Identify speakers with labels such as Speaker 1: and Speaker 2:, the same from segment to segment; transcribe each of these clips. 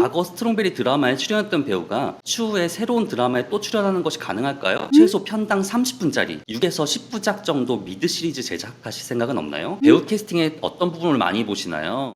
Speaker 1: 과거 스트롱베리 드라마에 출연했던 배우가 추후에 새로운 드라마에 또 출연하는 것이 가능할까요? 최소 편당 30분짜리 6에서 10부작 정도 미드 시리즈 제작하실 생각은 없나요? 배우 캐스팅에 어떤 부분을 많이 보시나요?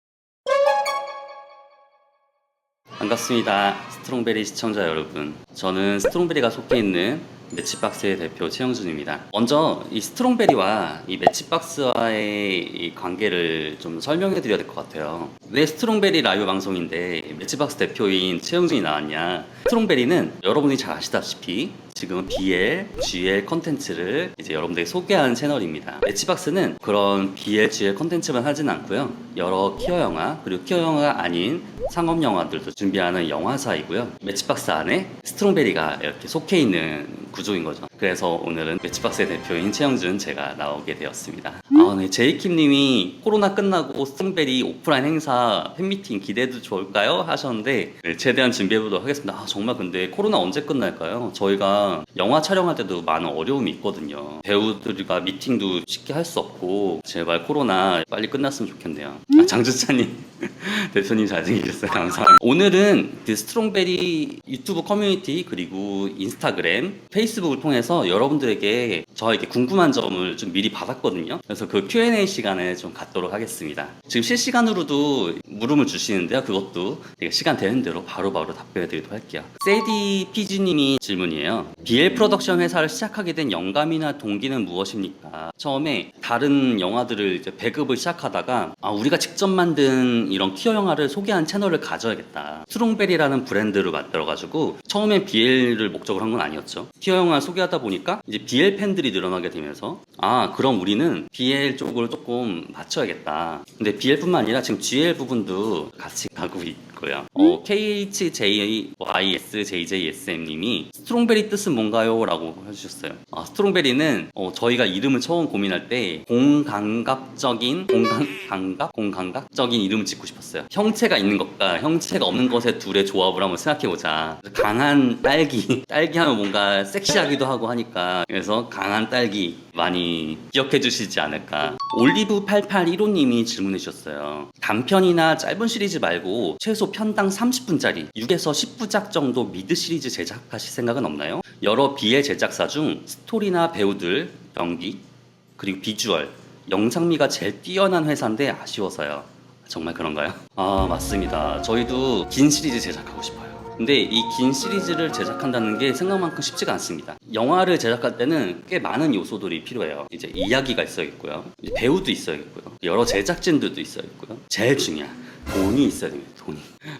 Speaker 1: 반갑습니다. 스트롱베리 시청자 여러분. 저는 스트롱베리가 속해 있는 매치박스의 대표 최영준입니다. 먼저 이 스트롱베리와 이 매치박스와의 이 관계를 좀 설명해 드려야 될 것 같아요. 왜 스트롱베리 라이브 방송인데 매치박스 대표인 최영준이 나왔냐? 스트롱베리는 여러분이 잘 아시다시피 지금은 BL, GL 컨텐츠를 이제 여러분들에게 소개하는 채널입니다. 매치박스는 그런 BL, GL 컨텐츠만 하진 않고요. 여러 키어 영화, 그리고 키어 영화가 아닌 상업 영화들도 준비하는 영화사이고요. 매치박스 안에 스트롱베리가 이렇게 속해 있는 구조인 거죠. 그래서 오늘은 매치박스의 대표인 최영준 제가 나오게 되었습니다. 네, 제이킴님이 코로나 끝나고 스트롱베리 오프라인 행사 팬미팅 기대해도 좋을까요? 하셨는데 네, 최대한 준비해보도록 하겠습니다. 정말 근데 코로나 언제 끝날까요? 저희가 영화 촬영할 때도 많은 어려움이 있거든요. 배우들과 미팅도 쉽게 할 수 없고 제발 코로나 빨리 끝났으면 좋겠네요. 장주찬님 대표님 잘생기셨어요. 감사합니다. 오늘은 그 스트롱베리 유튜브 커뮤니티 그리고 인스타그램, 페이스북을 통해서 여러분들에게 저에게 궁금한 점을 좀 미리 받았거든요. 그래서 그 Q&A 시간을 좀 갖도록 하겠습니다. 지금 실시간으로도 물음을 주시는데요. 그것도 시간 되는 대로 바로바로 답변해 드리도록 할게요. 세디 PG님이 질문이에요. BL 프로덕션 회사를 시작하게 된 영감이나 동기는 무엇입니까? 처음에 다른 영화들을 이제 배급을 시작하다가 우리가 직접 만든 이런 키어 영화를 소개하는 채널을 가져야겠다. 스트롱베리라는 브랜드를 만들어가지고 처음엔 BL을 목적으로 한 건 아니었죠. 키어 영화 소개하다 보니까 이제 BL 팬들이 늘어나게 되면서 그럼 우리는 BL 쪽으로 조금 맞춰야겠다. 근데 BL뿐만 아니라 지금 GL 부분도 같이 가고 있고요. KHJYSJJSM님이 스트롱베리 뜻은 뭔가요? 라고 해주셨어요. 스트롱베리는 저희가 이름을 처음 고민할 때 공감각적인 이름을 짓고 싶었어요. 형체가 있는 것과 형체가 없는 것의 둘의 조합을 한번 생각해보자. 강한 딸기 하면 뭔가 섹시하기도 하고 하니까 그래서 강한 딸기 많이 기억해 주시지 않을까. 올리브8815님이 질문해 주셨어요. 단편이나 짧은 시리즈 말고 최소 편당 30분짜리 6에서 10부작 정도 미드 시리즈 제작하실 생각은 없나요? 여러 BL 제작사 중 스토리나 배우들, 연기, 그리고 비주얼, 영상미가 제일 뛰어난 회사인데 아쉬워서요. 정말 그런가요? 맞습니다. 저희도 긴 시리즈 제작하고 싶어요. 근데 이 긴 시리즈를 제작한다는 게 생각만큼 쉽지가 않습니다. 영화를 제작할 때는 꽤 많은 요소들이 필요해요. 이제 이야기가 있어야겠고요. 이제 배우도 있어야겠고요. 여러 제작진들도 있어야겠고요. 제일 중요한 돈이 있어야 됩니다.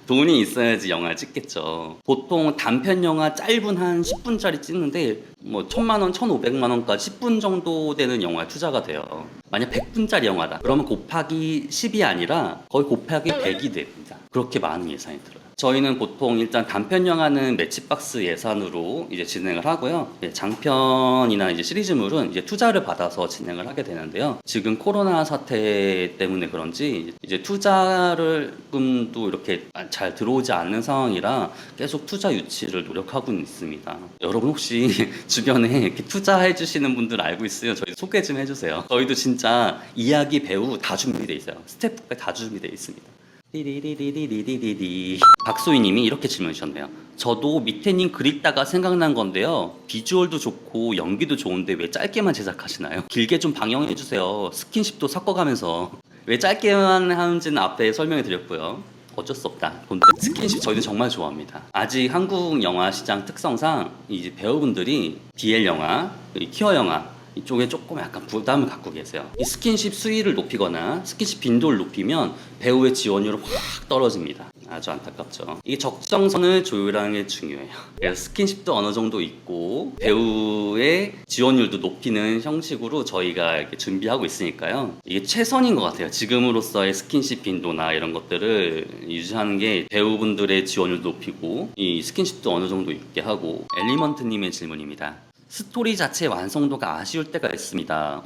Speaker 1: 돈이 있어야지 영화를 찍겠죠. 보통 단편 영화 짧은 한 10분짜리 찍는데 1000만원, 1500만원까지 10분 정도 되는 영화에 투자가 돼요. 만약 100분짜리 영화다. 그러면 곱하기 10이 아니라 거의 곱하기 100이 됩니다. 그렇게 많은 예산이 들어요. 저희는 보통 일단 단편 영화는 매치박스 예산으로 이제 진행을 하고요. 장편이나 이제 시리즈물은 이제 투자를 받아서 진행을 하게 되는데요. 지금 코로나 사태 때문에 그런지 이제 투자금도 이렇게 잘 들어오지 않는 상황이라 계속 투자 유치를 노력하고 있습니다. 여러분 혹시 주변에 이렇게 투자해 주시는 분들 알고 있으면 저희 소개 좀 해주세요. 저희도 진짜 이야기, 배우 다 준비되어 있어요. 스태프까지 다 준비되어 있습니다. 리리리리리리리리. 박소희님이 이렇게 질문 주셨네요. 저도 밑에님 글 읽다가 생각난 건데요. 비주얼도 좋고 연기도 좋은데 왜 짧게만 제작하시나요? 길게 좀 방영해주세요. 스킨십도 섞어가면서. 왜 짧게만 하는지는 앞에 설명해 드렸고요. 어쩔 수 없다. 스킨십 저희도 정말 좋아합니다. 아직 한국 영화 시장 특성상 이제 배우분들이 BL 영화, 키어 영화 이쪽에 조금 약간 부담을 갖고 계세요. 이 스킨십 수위를 높이거나 스킨십 빈도를 높이면 배우의 지원율은 확 떨어집니다. 아주 안타깝죠. 이게 적정선을 조율하는 게 중요해요. 그래서 스킨십도 어느 정도 있고 배우의 지원율도 높이는 형식으로 저희가 이렇게 준비하고 있으니까요. 이게 최선인 것 같아요. 지금으로서의 스킨십 빈도나 이런 것들을 유지하는 게 배우분들의 지원율도 높이고 이 스킨십도 어느 정도 있게 하고. 엘리먼트님의 질문입니다. 스토리 자체 완성도가 아쉬울 때가 있습니다.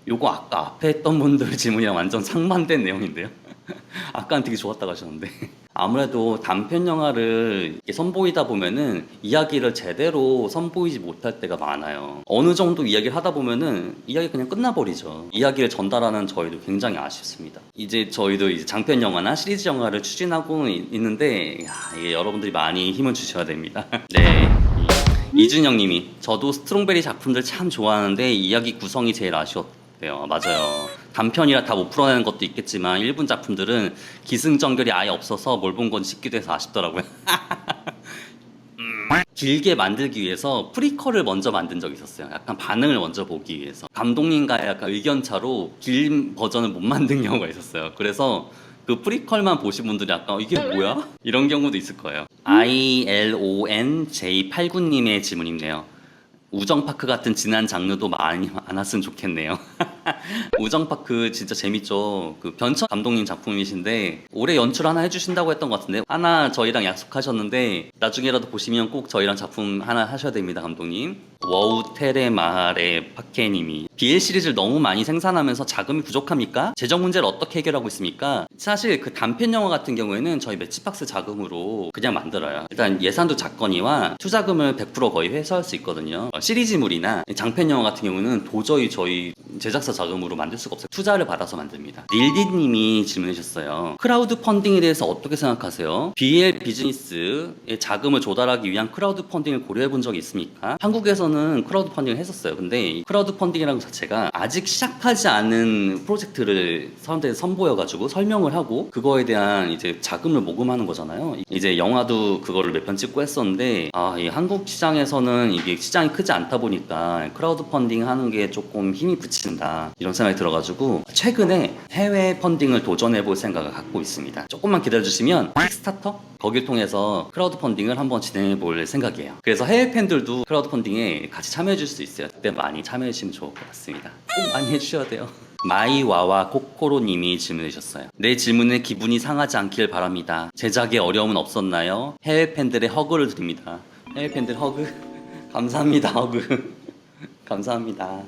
Speaker 1: 요거 아까 앞에 했던 분들 질문이랑 완전 상반된 내용인데요. 아까는 되게 좋았다고 하셨는데 아무래도 단편 영화를 이렇게 선보이다 보면은 이야기를 제대로 선보이지 못할 때가 많아요. 어느 정도 이야기를 하다 보면은 이야기 그냥 끝나버리죠. 이야기를 전달하는 저희도 굉장히 아쉽습니다. 이제 저희도 이제 장편 영화나 시리즈 영화를 추진하고 있는데 이게 여러분들이 많이 힘을 주셔야 됩니다. 네. 이준영 님이 저도 스트롱베리 작품들 참 좋아하는데 이야기 구성이 제일 아쉬웠대요. 맞아요. 단편이라 다 못 풀어내는 것도 있겠지만 일본 작품들은 기승전결이 아예 없어서 뭘 본 건지 싶기도 해서 아쉽더라고요. 길게 만들기 위해서 프리퀄을 먼저 만든 적이 있었어요. 약간 반응을 먼저 보기 위해서. 감독님과의 약간 의견차로 긴 버전을 못 만든 경우가 있었어요. 그래서 그 프리퀄만 보신 분들이 약간 이게 뭐야? 이런 경우도 있을 거예요. ILONJ89님의 질문이네요. 우정파크 같은 진한 장르도 많이 안 왔으면 좋겠네요. 우정파크 진짜 재밌죠. 그 변천 감독님 작품이신데 올해 연출 하나 해주신다고 했던 것 같은데 하나 저희랑 약속하셨는데 나중에라도 보시면 꼭 저희랑 작품 하나 하셔야 됩니다, 감독님. 워우테레 마을의 파케님이 BL 시리즈를 너무 많이 생산하면서 자금이 부족합니까? 재정 문제를 어떻게 해결하고 있습니까? 사실 그 단편 영화 같은 경우에는 저희 매치박스 자금으로 그냥 만들어요. 일단 예산도 작거니와 투자금을 100% 거의 회수할 수 있거든요. 시리즈물이나 장편 영화 같은 경우는 도저히 저희 제작사 자금으로 만들 수가 없어요. 투자를 받아서 만듭니다. 릴디님이 질문해 주셨어요. 크라우드 펀딩에 대해서 어떻게 생각하세요? BL 비즈니스의 자금을 조달하기 위한 크라우드 펀딩을 고려해 본 적이 있습니까? 한국에서는 크라우드 펀딩을 했었어요. 근데 이 크라우드 펀딩이라는 자체가 아직 시작하지 않은 프로젝트를 사람들이 선보여가지고 설명을 하고 그거에 대한 이제 자금을 모금하는 거잖아요. 이제 영화도 그거를 몇 편 찍고 했었는데 이 한국 시장에서는 이게 시장이 크지 않다 보니까 크라우드 펀딩 하는 게 조금 힘이 붙인다 이런 생각이 들어가지고 최근에 해외 펀딩을 도전해 볼 생각을 갖고 있습니다. 조금만 기다려주시면 킥스타터? 거기를 통해서 크라우드 펀딩을 한번 진행해 볼 생각이에요. 그래서 해외 팬들도 크라우드 펀딩에 같이 참여해 줄 수 있어요. 그때 많이 참여해 주시면 좋을 것 같습니다. 꼭 많이 해주셔야 돼요. 마이와와 코코로님이 질문해 주셨어요. 내 질문에 기분이 상하지 않길 바랍니다. 제작에 어려움은 없었나요? 해외 팬들의 허그를 드립니다. 해외 팬들 허그 감사합니다. 허그 감사합니다.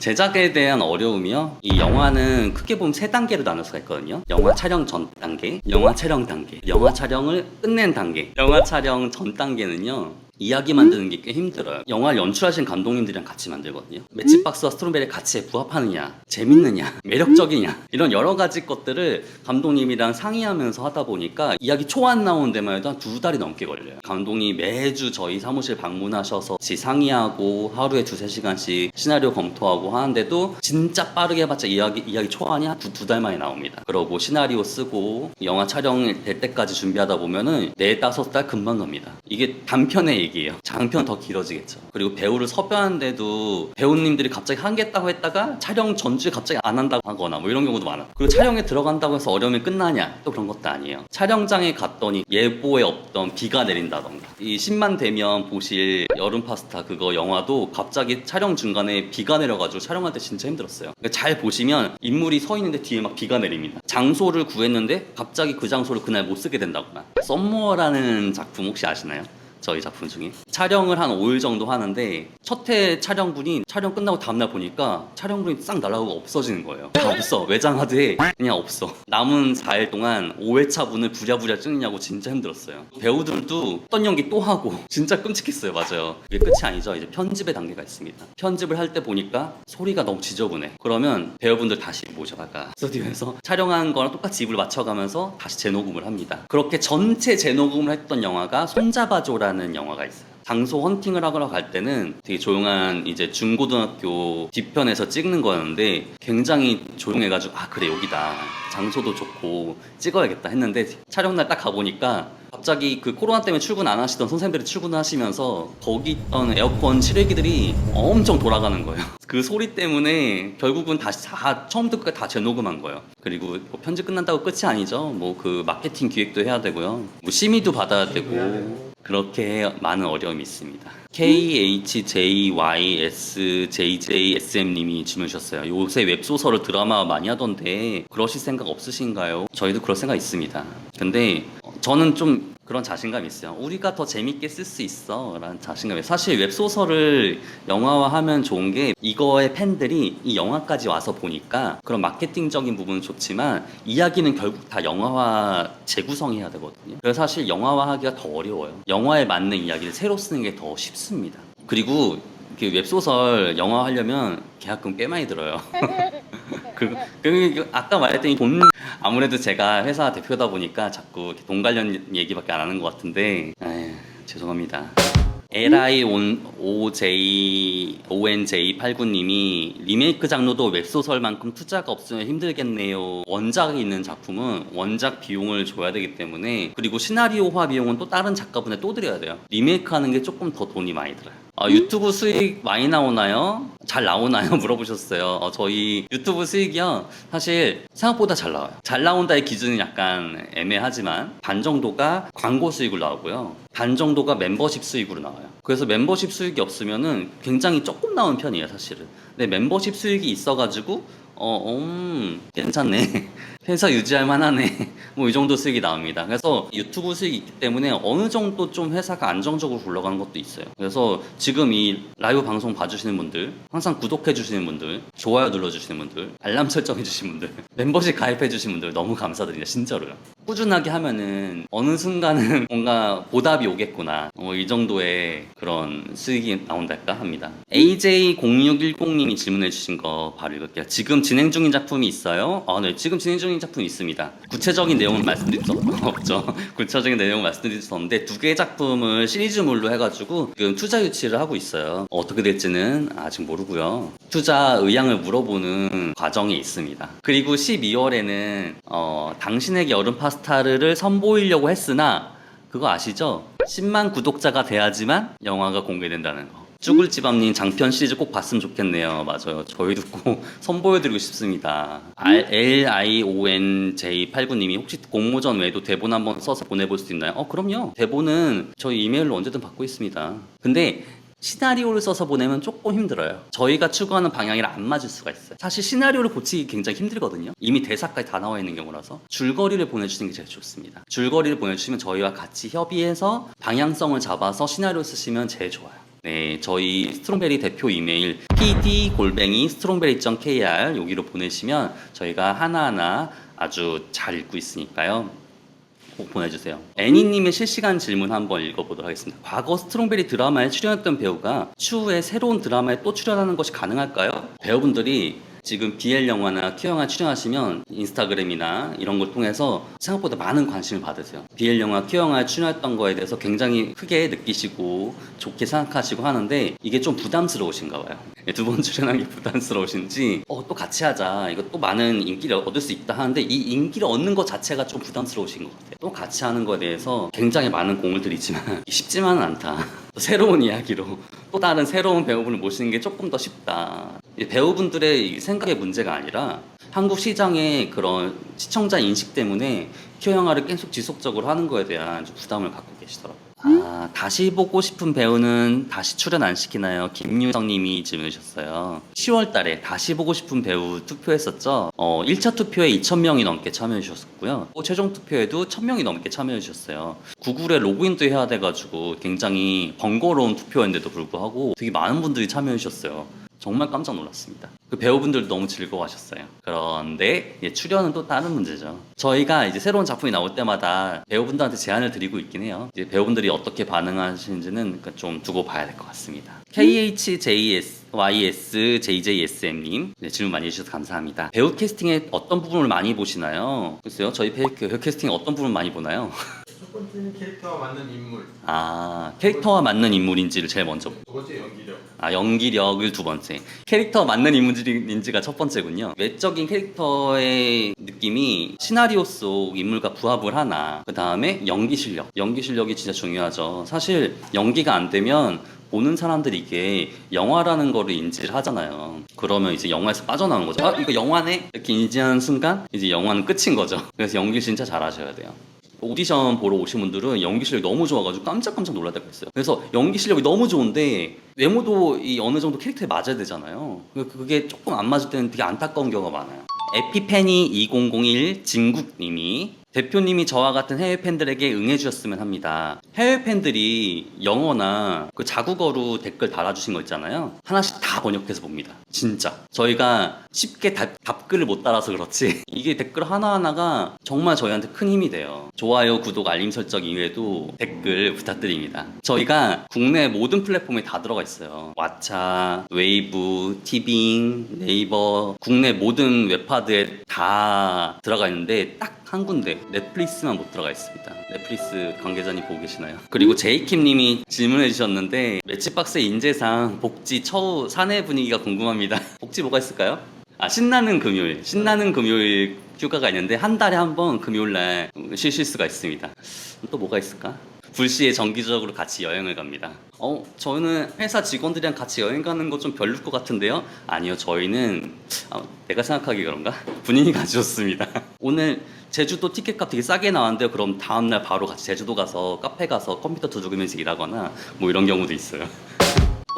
Speaker 1: 제작에 대한 어려움이요? 이 영화는 크게 보면 세 단계로 나눌 수가 있거든요. 영화 촬영 전 단계, 영화 촬영 단계, 영화 촬영을 끝낸 단계. 영화 촬영 전 단계는요. 이야기 만드는 게 꽤 힘들어요. 영화를 연출하신 감독님들이랑 같이 만들거든요. 매치박스와 스트롬베리 가치에 부합하느냐, 재밌느냐, 매력적이냐 이런 여러 가지 것들을 감독님이랑 상의하면서 하다 보니까 이야기 초안 나오는 데만 해도 한 2달이 넘게 걸려요. 감독님이 매주 저희 사무실 방문하셔서 같이 상의하고 하루에 2-3시간씩 시나리오 검토하고 하는데도 진짜 빠르게 해봤자 이야기 초안이 한 두 달 만에 나옵니다. 그러고 시나리오 쓰고 영화 촬영 될 때까지 준비하다 보면은 4-5달 금방 갑니다. 이게 단편의 얘기예요. 장편 더 길어지겠죠. 그리고 배우를 섭외하는데도 배우님들이 갑자기 하겠다고 했다가 촬영 전주에 갑자기 안 한다고 하거나 뭐 이런 경우도 많아요. 그리고 촬영에 들어간다고 해서 어려움이 끝나냐? 또 그런 것도 아니에요. 촬영장에 갔더니 예보에 없던 비가 내린다던가 이 10만 되면 보실 여름 파스타 그거 영화도 갑자기 촬영 중간에 비가 내려가지고 촬영할 때 진짜 힘들었어요. 그러니까 잘 보시면 인물이 서 있는데 뒤에 막 비가 내립니다. 장소를 구했는데 갑자기 그 장소를 그날 못 쓰게 된다거나. 썸머라는 작품 혹시 아시나요? 저희 작품 중에 촬영을 한 5일 정도 하는데 첫 회 촬영분이 촬영 끝나고 다음날 보니까 촬영분이 싹 날아가고 없어지는 거예요. 다 없어. 외장하드에 그냥 없어. 남은 4일 동안 5회차 분을 부랴부랴 찍느냐고 진짜 힘들었어요. 배우들도 어떤 연기 또 하고 진짜 끔찍했어요. 맞아요. 이게 끝이 아니죠. 이제 편집의 단계가 있습니다. 편집을 할 때 보니까 소리가 너무 지저분해. 그러면 배우분들 다시 모셔다가 스튜디오에서 촬영한 거랑 똑같이 입을 맞춰가면서 다시 재녹음을 합니다. 그렇게 전체 재녹음을 했던 영화가 손잡아줘라는 영화가 있어요. 장소 헌팅을 하러 갈 때는 되게 조용한 이제 중고등학교 뒤편에서 찍는 거였는데 굉장히 조용해가지고 그래 여기다 장소도 좋고 찍어야겠다 했는데 촬영날 딱 가보니까 갑자기 그 코로나 때문에 출근 안 하시던 선생님들이 출근하시면서 거기 있던 에어컨 실외기들이 엄청 돌아가는 거예요. 그 소리 때문에 결국은 다시 다 처음부터 끝까지 다 재녹음한 거예요. 그리고 뭐 편집 끝난다고 끝이 아니죠. 뭐 그 마케팅 기획도 해야 되고요. 뭐 심의도 받아야 되고 그렇게 많은 어려움이 있습니다. KHJYSJJSM님이 질문 주셨어요. 요새 웹소설을 드라마 많이 하던데 그러실 생각 없으신가요? 저희도 그럴 생각 있습니다. 근데 저는 좀 그런 자신감이 있어요. 우리가 더 재밌게 쓸 수 있어 라는 자신감이. 사실 웹소설을 영화화하면 좋은 게 이거의 팬들이 이 영화까지 와서 보니까 그런 마케팅적인 부분은 좋지만 이야기는 결국 다 영화화 재구성해야 되거든요. 그래서 사실 영화화하기가 더 어려워요. 영화에 맞는 이야기를 새로 쓰는 게 더 쉽습니다. 그리고 그 웹소설 영화화하려면 계약금 꽤 많이 들어요. 아까 말했더니 돈, 아무래도 제가 회사 대표다 보니까 자꾸 돈 관련 얘기밖에 안 하는 것 같은데, 에휴, 죄송합니다. LIONJ89님이 리메이크 장르도 웹소설만큼 투자가 없으면 힘들겠네요. 원작이 있는 작품은 원작 비용을 줘야 되기 때문에, 그리고 시나리오화 비용은 또 다른 작가분에 또 드려야 돼요. 리메이크 하는 게 조금 더 돈이 많이 들어요. 유튜브 수익 많이 나오나요? 잘 나오나요? 물어보셨어요. 저희 유튜브 수익이요, 사실 생각보다 잘 나와요. 잘 나온다의 기준은 약간 애매하지만 반 정도가 광고 수익으로 나오고요, 반 정도가 멤버십 수익으로 나와요. 그래서 멤버십 수익이 없으면은 굉장히 조금 나오는 편이에요, 사실은. 근데 멤버십 수익이 있어가지고 괜찮네. 회사 유지할 만하네. 뭐 이 정도 수익이 나옵니다. 그래서 유튜브 수익이 있기 때문에 어느 정도 좀 회사가 안정적으로 굴러가는 것도 있어요. 그래서 지금 이 라이브 방송 봐주시는 분들, 항상 구독해주시는 분들, 좋아요 눌러주시는 분들, 알람 설정해주신 분들, 멤버십 가입해주신 분들 너무 감사드립니다. 진짜로요. 꾸준하게 하면은 어느 순간은 뭔가 보답이 오겠구나, 이 정도의 그런 수익이 나온달까 합니다. AJ0610님이 질문해 주신 거 바로 읽을게요. 지금 진행 중인 작품이 있어요? 네, 지금 진행 중인 작품이 있습니다. 구체적인 내용은 말씀드릴 수 없죠. 구체적인 내용은 말씀드릴 수 없는데, 두 개의 작품을 시리즈물로 해가지고 지금 투자 유치를 하고 있어요. 어떻게 될지는 아직 모르고요. 투자 의향을 물어보는 과정이 있습니다. 그리고 12월에는 당신에게 여름 파스타를 선보이려고 했으나, 그거 아시죠? 10만 구독자가 돼야지만 영화가 공개된다는 거. 쭈글집밥님 장편 시리즈 꼭 봤으면 좋겠네요. 맞아요. 저희도 꼭 선보여드리고 싶습니다. LIONJ89님이 혹시 공모전 외에도 대본 한번 써서 보내볼 수 있나요? 그럼요. 대본은 저희 이메일로 언제든 받고 있습니다. 근데 시나리오를 써서 보내면 조금 힘들어요. 저희가 추구하는 방향이랑 안 맞을 수가 있어요. 사실 시나리오를 고치기 굉장히 힘들거든요. 이미 대사까지 다 나와 있는 경우라서 줄거리를 보내주시는 게 제일 좋습니다. 줄거리를 보내주시면 저희와 같이 협의해서 방향성을 잡아서 시나리오 쓰시면 제일 좋아요. 네, 저희 스트롱베리 대표 이메일 pd@strongberry.kr 여기로 보내시면 저희가 하나하나 아주 잘 읽고 있으니까요. 꼭 보내주세요. 애니님의 실시간 질문 한번 읽어보도록 하겠습니다. 과거 스트롱베리 드라마에 출연했던 배우가 추후에 새로운 드라마에 또 출연하는 것이 가능할까요? 배우분들이 지금 BL 영화나 Q 영화 출연하시면 인스타그램이나 이런 걸 통해서 생각보다 많은 관심을 받으세요. BL 영화, Q 영화에 출연했던 거에 대해서 굉장히 크게 느끼시고 좋게 생각하시고 하는데, 이게 좀 부담스러우신가 봐요. 두 번 출연한 게 부담스러우신지 또 같이 하자, 이거 또 많은 인기를 얻을 수 있다 하는데, 이 인기를 얻는 것 자체가 좀 부담스러우신 것 같아요. 또 같이 하는 거에 대해서 굉장히 많은 공을 들이지만 쉽지만은 않다. 새로운 이야기로 또 다른 새로운 배우분을 모시는 게 조금 더 쉽다. 배우분들의 생각의 문제가 아니라 한국 시장의 그런 시청자 인식 때문에 Q 영화를 계속 지속적으로 하는 거에 대한 좀 부담을 갖고 계시더라고요. 다시 보고 싶은 배우는 다시 출연 안 시키나요? 김유성님이 질문해 주셨어요. 10월 달에 다시 보고 싶은 배우 투표했었죠. 1차 투표에 2,000명이 넘게 참여해 주셨고요. 최종 투표에도 1,000명이 넘게 참여해 주셨어요. 구글에 로그인도 해야 돼가지고 굉장히 번거로운 투표였는데도 불구하고 되게 많은 분들이 참여해 주셨어요. 정말 깜짝 놀랐습니다. 그 배우분들도 너무 즐거워하셨어요. 그런데 출연은 또 다른 문제죠. 저희가 이제 새로운 작품이 나올 때마다 배우분들한테 제안을 드리고 있긴 해요. 이제 배우분들이 어떻게 반응하시는지는 좀 두고 봐야 될 것 같습니다. KHJSYSJJSM님 질문 많이 해주셔서 감사합니다. 배우 캐스팅에 어떤 부분을 많이 보시나요? 글쎄요, 저희 배우 캐스팅에 어떤 부분을 많이 보나요?
Speaker 2: 첫 번째는 캐릭터와 맞는 인물.
Speaker 1: 캐릭터와 맞는 인물인지를 제일 먼저.
Speaker 2: 두 번째 연기력.
Speaker 1: 연기력을 두 번째. 캐릭터와 맞는 인물인지가 첫 번째군요. 외적인 캐릭터의 느낌이 시나리오 속 인물과 부합을 하나. 그 다음에 연기 실력. 연기 실력이 진짜 중요하죠. 사실 연기가 안 되면 보는 사람들이 이게 영화라는 거를 인지를 하잖아요. 그러면 이제 영화에서 빠져나오는 거죠. 이거 영화네? 이렇게 인지하는 순간 이제 영화는 끝인 거죠. 그래서 연기 진짜 잘하셔야 돼요. 오디션 보러 오신 분들은 연기 실력이 너무 좋아가지고 깜짝깜짝 놀랄 때가 있어요. 그래서 연기 실력이 너무 좋은데 외모도 이 어느 정도 캐릭터에 맞아야 되잖아요. 그게 조금 안 맞을 때는 되게 안타까운 경우가 많아요. 에피페니 2001 진국님이 대표님이 저와 같은 해외 팬들에게 응해주셨으면 합니다. 해외 팬들이 영어나 그 자국어로 댓글 달아주신 거 있잖아요. 하나씩 다 번역해서 봅니다. 진짜. 저희가 쉽게 답글을 못 따라서 그렇지 이게 댓글 하나하나가 정말 저희한테 큰 힘이 돼요. 좋아요, 구독, 알림 설정 이외에도 댓글 부탁드립니다. 저희가 국내 모든 플랫폼에 다 들어가 있어요. 왓챠, 웨이브, 티빙, 네이버 국내 모든 웹하드에 다 들어가 있는데 딱 한 군데 넷플릭스만 못 들어가 있습니다. 넷플릭스 관계자님 보고 계시나요? 그리고 제이킴님이 질문해 주셨는데 매치박스의 인재상 복지 처우 사내 분위기가 궁금합니다. 복지 뭐가 있을까요? 신나는 금요일 휴가가 있는데 한 달에 한 번 금요일날 쉬실 수가 있습니다. 또 뭐가 있을까? 불시에 정기적으로 같이 여행을 갑니다. 저는 회사 직원들이랑 같이 여행 가는 거 좀 별로일 것 같은데요? 아니요, 저희는 내가 생각하기 그런가? 분위기가 아주 좋습니다. 오늘 제주도 티켓값 되게 싸게 나왔는데요. 그럼 다음날 바로 같이 제주도 가서 카페 가서 컴퓨터 두드리면서 일하거나 뭐 이런 경우도 있어요.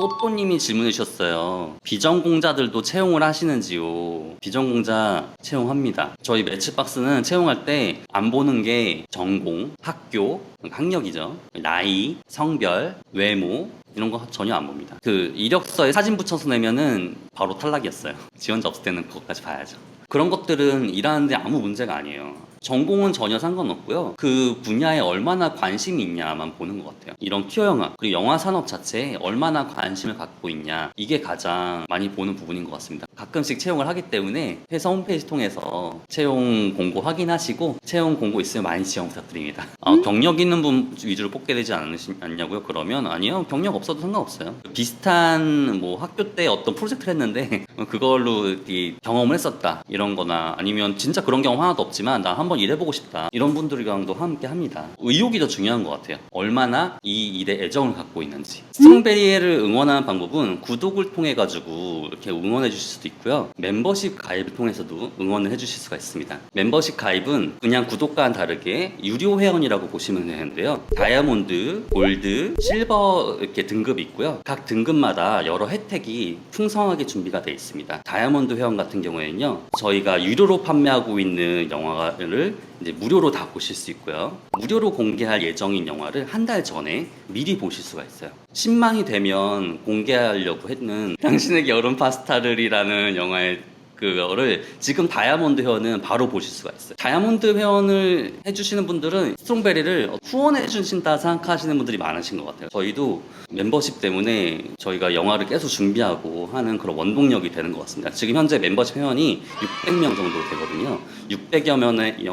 Speaker 1: 또또님이 질문해 주셨어요. 비전공자들도 채용을 하시는지요? 비전공자 채용합니다. 저희 매치박스는 채용할 때 안 보는 게 전공, 학교, 학력이죠. 나이, 성별, 외모 이런 거 전혀 안 봅니다. 그 이력서에 사진 붙여서 내면은 바로 탈락이었어요. 지원자 없을 때는 그것까지 봐야죠. 그런 것들은 일하는데 아무 문제가 아니에요. 전공은 전혀 상관없고요. 그 분야에 얼마나 관심이 있냐만 보는 것 같아요. 이런 퓨어 영화, 그리고 영화 산업 자체에 얼마나 관심을 갖고 있냐, 이게 가장 많이 보는 부분인 것 같습니다. 가끔씩 채용을 하기 때문에 회사 홈페이지 통해서 채용 공고 확인하시고 채용 공고 있으면 많이 지원 부탁드립니다. 경력 있는 분 위주로 뽑게 되지 않냐고요? 그러면 아니요, 경력 없어도 상관없어요. 비슷한 뭐 학교 때 어떤 프로젝트를 했는데 그걸로 경험을 했었다 이런 거나, 아니면 진짜 그런 경험 하나도 없지만 나 한번 일해보고 싶다 이런 분들이랑도 함께 합니다. 의욕이 더 중요한 것 같아요. 얼마나 이 일에 애정을 갖고 있는지. 스트롱베리를 응원하는 방법은 구독을 통해 가지고 이렇게 응원해 주실 수도 있고요. 멤버십 가입을 통해서도 응원을 해 주실 수가 있습니다. 멤버십 가입은 그냥 구독과는 다르게 유료 회원이라고 보시면 되는데요. 다이아몬드, 골드, 실버 이렇게 등급이 있고요. 각 등급마다 여러 혜택이 풍성하게 준비가 되어 있습니다. 다이아몬드 회원 같은 경우에는요, 저희가 유료로 판매하고 있는 영화를 이제 무료로 다 보실 수 있고요. 무료로 공개할 예정인 영화를 한 달 전에 미리 보실 수가 있어요. 10만이 되면 공개하려고 했는 당신에게 얼음 파스타를이라는 영화의 그거를 지금 다이아몬드 회원은 바로 보실 수가 있어요. 다이아몬드 회원을 해주시는 분들은 스트롱베리를 후원해 주신다 생각하시는 분들이 많으신 것 같아요. 저희도 membership 때문에 저희가 영화를 계속 준비하고 하는 그런 원동력이 되는 것 같습니다. 지금 현재 멤버십 회원이 600명 정도 되거든요. 600여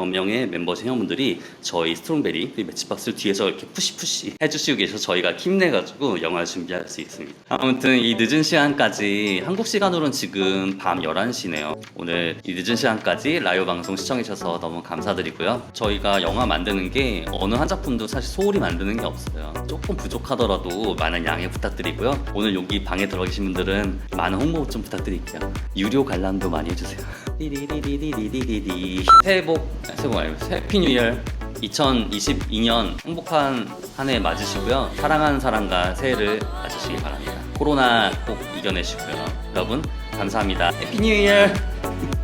Speaker 1: 명의 멤버십 회원분들이 저희 스트롱베리 매치박스를 뒤에서 이렇게 푸시 해주시고 계셔서 저희가 힘내가지고 영화를 준비할 수 있습니다. 아무튼 이 늦은 시간까지, 한국 시간으로는 지금 밤 11시네요. 오늘 이 늦은 시간까지 라이브 방송 시청해주셔서 너무 감사드리고요. 저희가 영화 만드는 게 어느 한 작품도 사실 소홀히 만드는 게 없어요. 조금 부족하더라도 많은 양해 부탁드리고요. 오늘 여기 방에 들어 계신 분들은 많은 홍보 좀 부탁드릴게요. 유료 관람도 많이 해주세요. 새해 복 아니고 해피 뉴 이어. 2022년 행복한 한 해 맞으시고요. 사랑하는 사람과 새해를 맞으시기 바랍니다. 코로나 꼭 이겨내시고요. 여러분 감사합니다. 해피 뉴 이어.